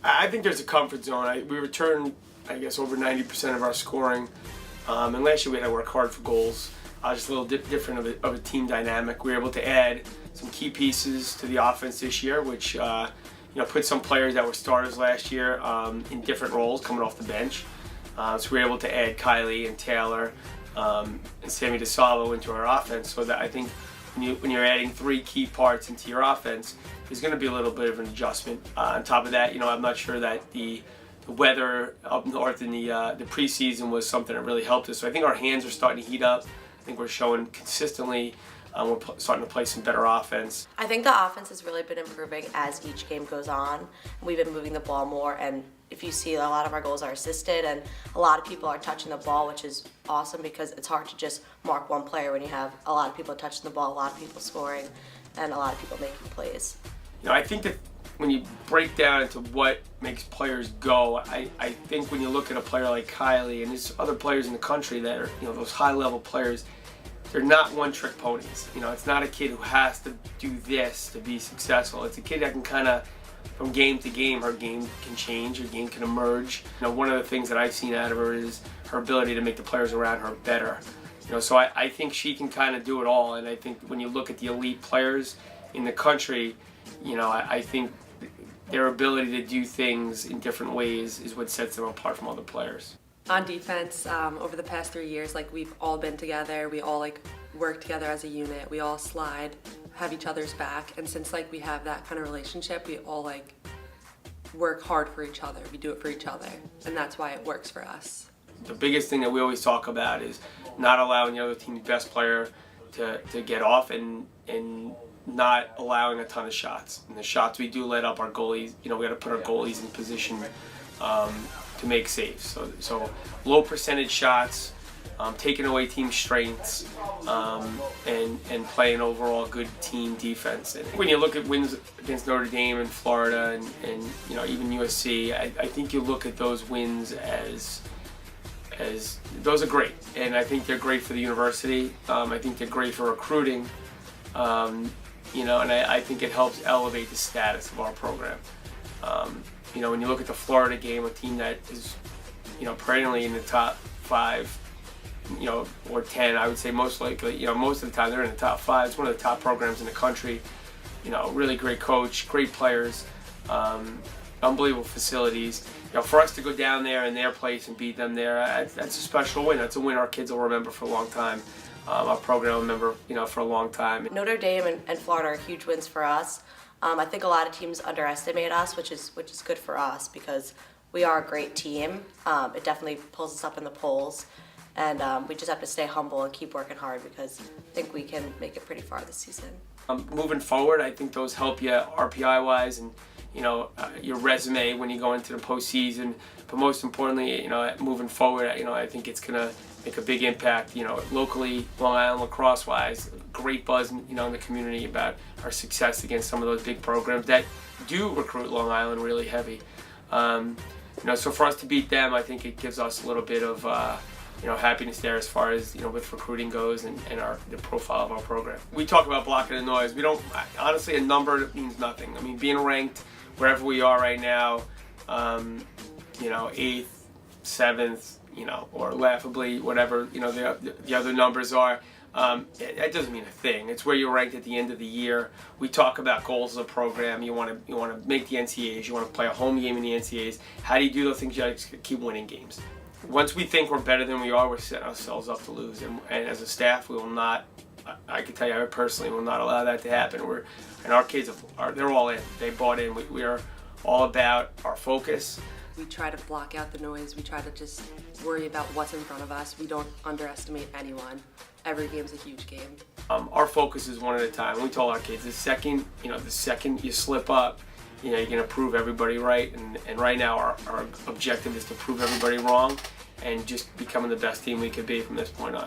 I think there's a comfort zone. We return, I guess, over 90% of our scoring. And last year we had to work hard for goals. Just a little different of a team dynamic. We were able to add some key pieces to the offense this year, which put some players that were starters last year in different roles coming off the bench. So we were able to add Kylie and Taylor and Sammy DeSalvo into our offense. So that I think when you're adding three key parts into your offense, there's going to be a little bit of an adjustment. On top of that, I'm not sure that the weather up north in the preseason was something that really helped us. So I think our hands are starting to heat up. I think we're showing consistently we're starting to play some better offense. I think the offense has really been improving as each game goes on. We've been moving the ball more, and if you see, a lot of our goals are assisted, and a lot of people are touching the ball, which is awesome because it's hard to just mark one player when you have a lot of people touching the ball, a lot of people scoring, and a lot of people making plays. I think that when you break down into what makes players go, I think when you look at a player like Kylie, and there's other players in the country that are, those high-level players, they're not one-trick ponies. It's not a kid who has to do this to be successful. It's a kid that can kind of, from game to game, her game can change, her game can emerge. One of the things that I've seen out of her is her ability to make the players around her better. So I think she can kind of do it all, and I think when you look at the elite players in the country, I think their ability to do things in different ways is what sets them apart from other players. On defense, over the past 3 years, we've all been together. We all work together as a unit. We all slide, have each other's back, and since we have that kind of relationship, we all work hard for each other. We do it for each other, and that's why it works for us. The biggest thing that we always talk about is not allowing the other team's best player to get off and not allowing a ton of shots. And the shots we do let up, our goalies, we got to put our goalies in position to make saves. So low percentage shots, taking away team strengths, and playing overall good team defense. And when you look at wins against Notre Dame and Florida and even USC, I think you look at those wins as those are great, and I think they're great for the university. I think they're great for recruiting, and I think it helps elevate the status of our program. When you look at the Florida game, a team that is, perennially in the top 5, or 10, I would say most likely, most of the time they're in the top 5. It's one of the top programs in the country. Really great coach, great players, unbelievable facilities. For us to go down there in their place and beat them there, that's a special win. That's a win our kids will remember for a long time. Our program will remember, for a long time. Notre Dame and Florida are huge wins for us. I think a lot of teams underestimate us, which is good for us because we are a great team. It definitely pulls us up in the polls, and we just have to stay humble and keep working hard because I think we can make it pretty far this season. Moving forward, I think those help you RPI-wise and your resume when you go into the postseason. But most importantly, moving forward, I think it's gonna make a big impact. Locally, Long Island lacrosse-wise, great buzz, in the community about our success against some of those big programs that do recruit Long Island really heavy. So for us to beat them, I think it gives us a little bit of happiness there as far as with recruiting goes and the profile of our program. We talk about blocking the noise. We don't honestly, a number means nothing. I mean, being ranked wherever we are right now, 8th, 7th, or laughably whatever the other numbers are. That doesn't mean a thing. It's where you're ranked at the end of the year. We talk about goals of the program. You want to make the NCAAs. You want to play a home game in the NCAAs. How do you do those things? You got to keep winning games. Once we think we're better than we are, we're setting ourselves up to lose. And as a staff, we will not. I can tell you, I personally will not allow that to happen. And our kids they're all in. They bought in. We are all about our focus. We try to block out the noise. We try to just worry about what's in front of us. We don't underestimate anyone. Every game's a huge game. Our focus is one at a time. We told our kids the second you slip up, you're going to prove everybody right. And right now our objective is to prove everybody wrong and just becoming the best team we could be from this point on.